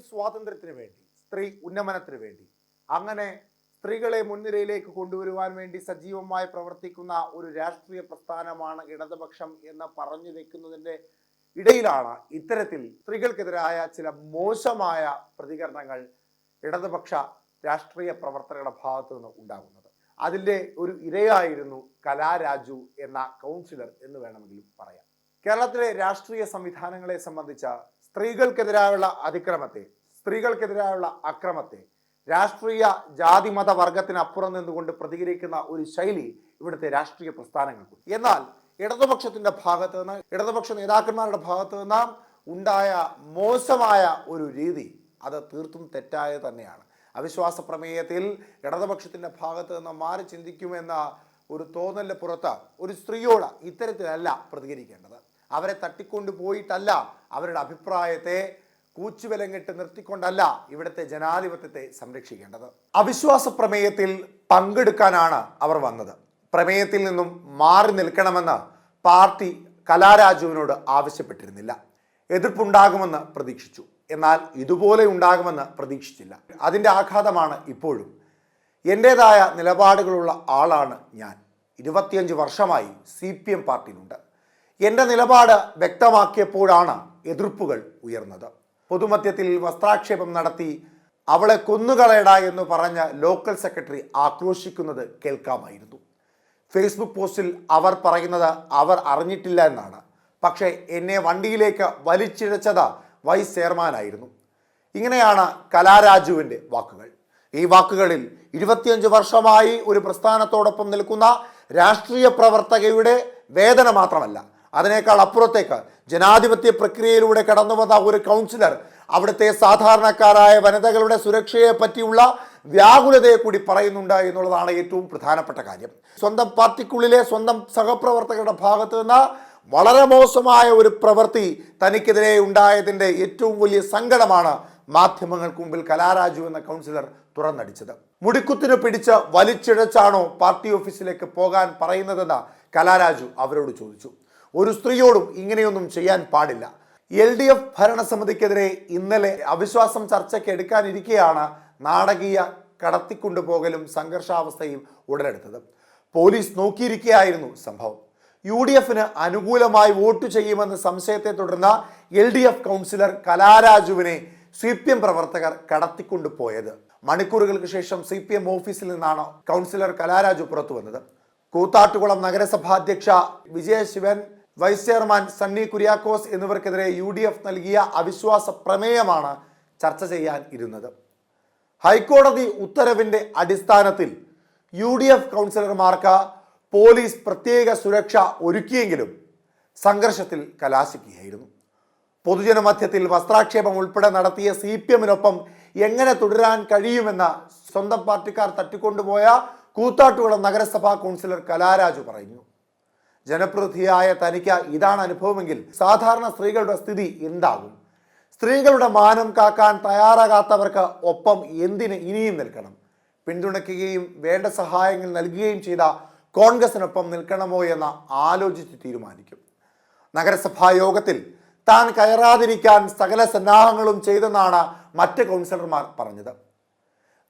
സ്വാതന്ത്ര്യത്തിന് വേണ്ടി, സ്ത്രീ ഉന്നമനത്തിന് വേണ്ടി, അങ്ങനെ സ്ത്രീകളെ മുൻനിരയിലേക്ക് കൊണ്ടുവരുവാൻ വേണ്ടി സജീവമായി പ്രവർത്തിക്കുന്ന ഒരു രാഷ്ട്രീയ പ്രസ്ഥാനമാണ് ഇടതുപക്ഷം എന്ന് പറഞ്ഞു വെക്കുന്നതിൻ്റെ ഇടയിലാണ് ഇത്തരത്തിൽ സ്ത്രീകൾക്കെതിരായ ചില മോശമായ പ്രതികരണങ്ങൾ ഇടതുപക്ഷ രാഷ്ട്രീയ പ്രവർത്തകരുടെ ഭാഗത്തു നിന്ന് ഉണ്ടാകുന്നത്. അതിൻ്റെ ഒരു ഇരയായിരുന്നു കലാരാജു എന്ന കൗൺസിലർ എന്ന് വേണമെങ്കിലും പറയാം. കേരളത്തിലെ രാഷ്ട്രീയ സംവിധാനങ്ങളെ സംബന്ധിച്ച സ്ത്രീകൾക്കെതിരായുള്ള അതിക്രമത്തെ, സ്ത്രീകൾക്കെതിരായുള്ള അക്രമത്തെ രാഷ്ട്രീയ ജാതി മത വർഗത്തിനപ്പുറം നിന്നുകൊണ്ട് പ്രതികരിക്കുന്ന ഒരു ശൈലി ഇവിടുത്തെ രാഷ്ട്രീയ പ്രസ്ഥാനങ്ങൾക്കുണ്ട്. എന്നാൽ ഇടതുപക്ഷത്തിന്റെ ഭാഗത്ത് നിന്ന്, ഇടതുപക്ഷ നേതാക്കന്മാരുടെ ഭാഗത്ത് നിന്ന് ഉണ്ടായ മോശമായ ഒരു രീതി അത് തീർത്തും തെറ്റായ തന്നെയാണ്. അവിശ്വാസ പ്രമേയത്തിൽ ഇടതുപക്ഷത്തിന്റെ ഭാഗത്ത് നിന്ന് മാറി ചിന്തിക്കുമെന്ന ഒരു തോന്നലിന് പുറത്ത് ഒരു സ്ത്രീയോട് ഇത്തരത്തിലല്ല പ്രതികരിക്കേണ്ടത്. അവരെ തട്ടിക്കൊണ്ടു പോയിട്ടല്ല അവരുടെ അഭിപ്രായത്തെ കൂച്ചുവിലങ്ങിട്ട് നിർത്തിക്കൊണ്ടല്ല ഇവിടുത്തെ ജനാധിപത്യത്തെ സംരക്ഷിക്കേണ്ടത്. അവിശ്വാസ പ്രമേയത്തിൽ പങ്കെടുക്കാനാണ് അവർ വന്നത്. പ്രമേയത്തിൽ നിന്നും മാറി നിൽക്കണമെന്ന് പാർട്ടി കലാരാജുവിനോട് ആവശ്യപ്പെട്ടിരുന്നില്ല. എതിർപ്പുണ്ടാകുമെന്ന് പ്രതീക്ഷിച്ചു. എന്നാൽ ഇതുപോലെ ഉണ്ടാകുമെന്ന് പ്രതീക്ഷിച്ചില്ല. അതിൻ്റെ ആഘാതമാണ് ഇപ്പോഴും. എൻ്റേതായ നിലപാടുകളുള്ള ആളാണ് ഞാൻ. 25 വർഷമായി CPM പാർട്ടിയിലുണ്ട്. എൻ്റെ നിലപാട് വ്യക്തമാക്കിയപ്പോഴാണ് എതിർപ്പുകൾ ഉയർന്നത്. പൊതുമധ്യത്തിൽ വസ്ത്രാക്ഷേപം നടത്തി അവളെ കൊന്നുകളയടാ എന്ന് പറഞ്ഞ ലോക്കൽ സെക്രട്ടറി ആക്രോശിക്കുന്നത് കേൾക്കാമായിരുന്നു. ഫേസ്ബുക്ക് പോസ്റ്റിൽ അവർ പറയുന്നത് അവർ അറിഞ്ഞിട്ടില്ല എന്നാണ്. പക്ഷേ എന്നെ വണ്ടിയിലേക്ക് വലിച്ചിഴച്ചത് വൈസ് ചെയർമാനായിരുന്നു. ഇങ്ങനെയാണ് കലാരാജുവിൻ്റെ വാക്കുകൾ. ഈ വാക്കുകളിൽ 25 വർഷമായി ഒരു പ്രസ്ഥാനത്തോടൊപ്പം നിൽക്കുന്ന രാഷ്ട്രീയ പ്രവർത്തകയുടെ വേദന മാത്രമല്ല, അതിനേക്കാൾ അപ്പുറത്തേക്ക് ജനാധിപത്യ പ്രക്രിയയിലൂടെ കടന്നു വന്ന ഒരു കൗൺസിലർ അവിടുത്തെ സാധാരണക്കാരായ വനിതകളുടെ സുരക്ഷയെ പറ്റിയുള്ള വ്യാകുലതയെ കൂടി പറയുന്നുണ്ട് എന്നുള്ളതാണ് ഏറ്റവും പ്രധാനപ്പെട്ട കാര്യം. സ്വന്തം പാർട്ടിക്കുള്ളിലെ സ്വന്തം സഹപ്രവർത്തകരുടെ ഭാഗത്ത് നിന്ന് വളരെ മോശമായ ഒരു പ്രവൃത്തി തനിക്കെതിരെ ഉണ്ടായതിൻ്റെ ഏറ്റവും വലിയ സങ്കടമാണ് മാധ്യമങ്ങൾക്ക് മുമ്പിൽ കലാരാജു എന്ന കൗൺസിലർ തുറന്നടിച്ചത്. മുടിക്കുത്തിന് പിടിച്ച് വലിച്ചിഴച്ചാണോ പാർട്ടി ഓഫീസിലേക്ക് പോകാൻ പറയുന്നതെന്ന് കലാരാജു അവരോട് ചോദിച്ചു. ഒരു സ്ത്രീയോടും ഇങ്ങനെയൊന്നും ചെയ്യാൻ പാടില്ല. LDF ഭരണസമിതിക്കെതിരെ ഇന്നലെ അവിശ്വാസം ചർച്ചയ്ക്ക് എടുക്കാനിരിക്കെയാണ് നാടകീയ കടത്തിക്കൊണ്ടുപോകലും സംഘർഷാവസ്ഥയും ഉടലെടുത്തത്. പോലീസ് നോക്കിയിരിക്കുകയായിരുന്നു സംഭവം. UDFന് അനുകൂലമായി വോട്ട് ചെയ്യുമെന്ന സംശയത്തെ തുടർന്ന് LDF കൗൺസിലർ കലാരാജുവിനെ CPM പ്രവർത്തകർ കടത്തിക്കൊണ്ടുപോയത്. മണിക്കൂറുകൾക്ക് ശേഷം CPM ഓഫീസിൽ നിന്നാണ് കൗൺസിലർ കലാരാജു പുറത്തു വന്നത്. കൂത്താട്ടുകുളം നഗരസഭാധ്യക്ഷ വിജയശിവൻ, വൈസ് ചെയർമാൻ സണ്ണി കുര്യാക്കോസ് എന്നിവർക്കെതിരെ UDF നൽകിയ അവിശ്വാസ പ്രമേയമാണ് ചർച്ച ചെയ്യാൻ ഇരുന്നത്. ഹൈക്കോടതി ഉത്തരവിൻ്റെ അടിസ്ഥാനത്തിൽ UDF കൗൺസിലർമാർക്ക് പോലീസ് പ്രത്യേക സുരക്ഷ ഒരുക്കിയെങ്കിലും സംഘർഷത്തിൽ കലാശിക്കുകയായിരുന്നു. പൊതുജനമധ്യത്തിൽ വസ്ത്രാക്ഷേപം ഉൾപ്പെടെ നടത്തിയ CPMനൊപ്പം എങ്ങനെ തുടരാൻ കഴിയുമെന്ന് സ്വന്തം പാർട്ടിക്കാർ തട്ടിക്കൊണ്ടുപോയ കൂത്താട്ടുകുളം നഗരസഭാ കൗൺസിലർ കലാരാജു പറഞ്ഞു. ജനപ്രതിനിധിയായ തനിക്ക് ഇതാണ് അനുഭവമെങ്കിൽ സാധാരണ സ്ത്രീകളുടെ സ്ഥിതി എന്താകും? സ്ത്രീകളുടെ മാനം കാക്കാൻ തയ്യാറാകാത്തവർക്ക് ഒപ്പം എന്തിന് ഇനിയും നിൽക്കണം? പിന്തുണയ്ക്കുകയും വേണ്ട സഹായങ്ങൾ നൽകുകയും ചെയ്ത കോൺഗ്രസിനൊപ്പം നിൽക്കണമോ എന്ന് ആലോചിച്ച് തീരുമാനിക്കും. നഗരസഭാ യോഗത്തിൽ താൻ കയറാതിരിക്കാൻ സകല സന്നാഹങ്ങളും ചെയ്തെന്നാണ് മറ്റ് കൗൺസിലർമാർ പറഞ്ഞത്.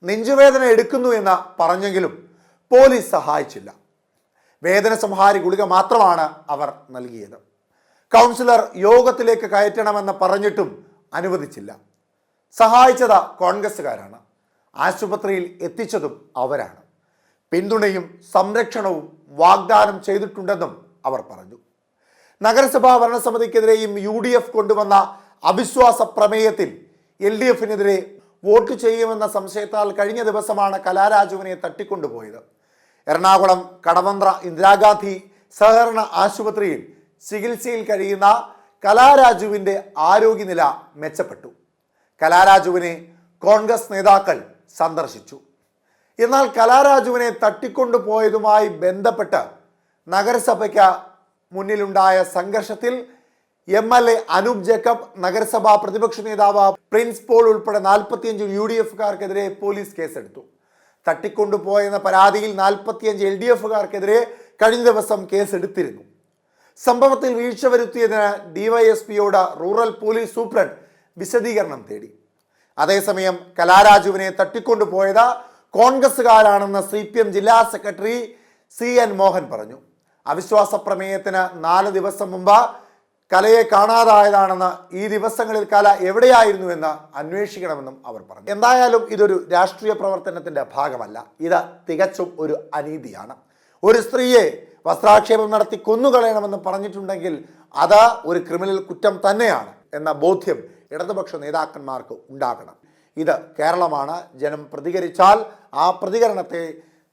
നെഞ്ചുവേദന എടുക്കുന്നു എന്ന് പറഞ്ഞെങ്കിലും പോലീസ് സഹായിച്ചില്ല. വേദന സംഹാരി ഗുളിക മാത്രമാണ് അവർ നൽകിയത്. കൗൺസിലർ യോഗത്തിലേക്ക് കയറ്റണമെന്ന് പറഞ്ഞിട്ടും അനുവദിച്ചില്ല. സഹായിച്ചത് കോൺഗ്രസ്സുകാരാണ്. ആശുപത്രിയിൽ എത്തിച്ചതും അവരാണ്. പിന്തുണയും സംരക്ഷണവും വാഗ്ദാനം ചെയ്തിട്ടുണ്ടെന്നും അവർ പറഞ്ഞു. നഗരസഭാ ഭരണസമിതിക്കെതിരെയും UDF കൊണ്ടുവന്ന അവിശ്വാസ പ്രമേയത്തിൽ LDFനെതിരെ വോട്ട് ചെയ്യുമെന്ന സംശയത്താൽ കഴിഞ്ഞ ദിവസമാണ് കലാരാജുവിനെ തട്ടിക്കൊണ്ടുപോയത്. എറണാകുളം കടവന്ത്ര ഇന്ദിരാഗാന്ധി സഹകരണ ആശുപത്രിയിൽ ചികിത്സയിൽ കഴിയുന്ന കലാരാജുവിൻ്റെ ആരോഗ്യനില മെച്ചപ്പെട്ടു. കലാരാജുവിനെ കോൺഗ്രസ് നേതാക്കൾ സന്ദർശിച്ചു. എന്നാൽ കലാരാജുവിനെ തട്ടിക്കൊണ്ടുപോയതുമായി ബന്ധപ്പെട്ട് നഗരസഭയ്ക്ക് മുന്നിലുണ്ടായ സംഘർഷത്തിൽ MLA അനൂപ് ജേക്കബ്, നഗരസഭാ പ്രതിപക്ഷ നേതാവ് പ്രിൻസ് പോൾ ഉൾപ്പെടെ 45 UDFക്കാർക്കെതിരെ പോലീസ് കേസെടുത്തു. തട്ടിക്കൊണ്ടുപോയെന്ന പരാതിയിൽ 45 LDFക്കാർക്കെതിരെ കഴിഞ്ഞ ദിവസം കേസെടുത്തിരുന്നു. സംഭവത്തിൽ വീഴ്ച വരുത്തിയതിന് DYSPയോട് റൂറൽ പോലീസ് സൂപ്രണ്ട് വിശദീകരണം തേടി. അതേസമയം കലാരാജുവിനെ തട്ടിക്കൊണ്ടുപോയത് കോൺഗ്രസുകാരാണെന്ന് CPM ജില്ലാ സെക്രട്ടറി CN മോഹൻ പറഞ്ഞു. അവിശ്വാസ പ്രമേയത്തിന് 4 ദിവസം മുമ്പ് കലയെ കാണാതായതാണെന്ന്, ഈ ദിവസങ്ങളിൽ കല എവിടെയായിരുന്നുവെന്ന് അന്വേഷിക്കണമെന്നും അവർ പറഞ്ഞു. എന്തായാലും ഇതൊരു രാഷ്ട്രീയ പ്രവർത്തനത്തിന്റെ ഭാഗമല്ല, ഇത് തികച്ചും ഒരു അനീതിയാണ്. ഒരു സ്ത്രീയെ വസ്ത്രാക്ഷേപം നടത്തി കൊന്നുകളയണമെന്ന് പറഞ്ഞിട്ടുണ്ടെങ്കിൽ അത് ഒരു ക്രിമിനൽ കുറ്റം തന്നെയാണ് എന്ന ബോധ്യം ഇടതുപക്ഷ നേതാക്കന്മാർക്ക് ഉണ്ടാകണം. ഇത് കേരളമാണ്. ജനം പ്രതികരിച്ചാൽ ആ പ്രതികരണത്തെ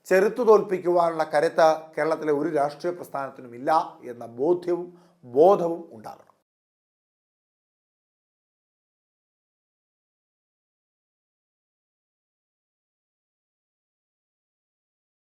ചെറുത്തു തോൽപ്പിക്കുവാനുള്ള കരുത്ത് കേരളത്തിലെ ഒരു രാഷ്ട്രീയ പ്രസ്ഥാനത്തിനുമില്ല എന്ന ബോധവും ഉണ്ടാകണം.